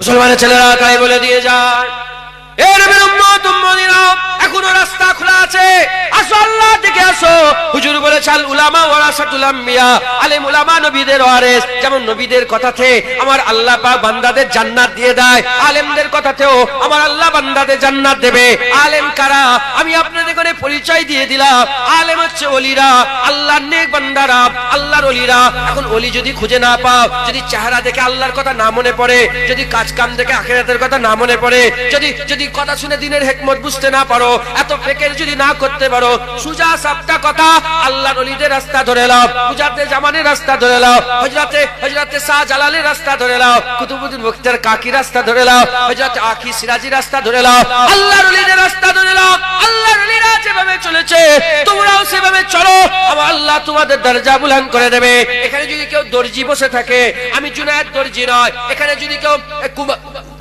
মুসলমানের ছেলেরা তাই বলে দিয়ে যায়, এ নবীর উম্মত উম্মতিরা, এখনো রাস্তা খোলা আছে, আসো আল্লাহ দিকে আসো। হুজুর বলেছেন উলামা ওয়ারাসাতুল আম্বিয়া, আলেম উলামা নবীদের ওয়ারিস। যেমন নবীদের কথাতে আমার আল্লাহ পাক বান্দাদের জান্নাত দিয়ে দেয়, আলেমদের কথাতেও আমার আল্লাহ বান্দাদের জান্নাত দেবে। আলেম কারা? আমি আপনাদের করে পরিচয় দিয়ে দিলাম। আলেম হচ্ছে ওলিরা, আল্লাহর নেক বান্দারা, আল্লাহর ওলিরা। এখন ওলি যদি খুঁজে না পাও, যদি চেহারা দেখে আল্লাহর কথা না মনে পড়ে, যদি কাজ কাম দেখে আখিরাতের কথা না মনে পড়ে, যদি কথা শুনে দিনের হিকমত বুঝতে না পারো, এত ফিকির যদি না করতে পারো, সুজা সাপটা কথা আল্লাহর ওলিদের রাস্তা ধরে নাও, মুজাদ্দে জামানের রাস্তা ধরে নাও, হযরতে শাহজালালের রাস্তা ধরে নাও, কুতুবুদ্দিন বখতিয়ার কাকি রাস্তা ধরে নাও, হযরত আকি সিরাজি রাস্তা ধরে নাও, আল্লাহর ওলিদের রাস্তা ধরে নাও। আল্লাহর ওলিরা যেভাবে চলেছে তোমরাও সেভাবে চলো, আমার আল্লাহ তোমাদের দরজা বুলন্দ করে দেবে। এখানে যদি কেউ দর্জি বসে থাকে, আমি জুনায়েদ দর্জি নয়। এখানে যদি কেউ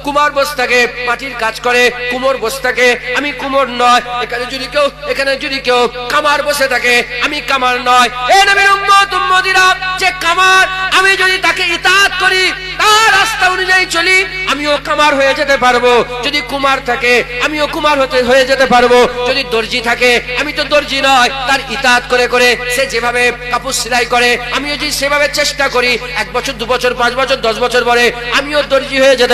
কুমার বসে থাকে, মাটির কাজ করে, কুমোর বসে থাকে, আমি কুমোর নয়। এখানে যদি কেউ কামার বসে থাকে, আমি কামার নয়। এ নবীর উম্মত উম্মতিরা, যে কামার, আমি যদি তাকে ইতাআত করি, তার রাস্তা অনুযায়ী চলি, আমিও কামার হয়ে যেতে পারবো। যদি কুমার থাকে, আমিও কুমার হয়ে যেতে পারবো। যদি দর্জি থাকে, আমি তো দর্জি নয়, তার ইতাআত করে করে সে যেভাবে কাপড় সেলাই করে, আমিও যদি সেভাবে চেষ্টা করি, 1 বছর 2 বছর 5 বছর 10 বছর পরে আমিও দর্জি হয়ে যেতে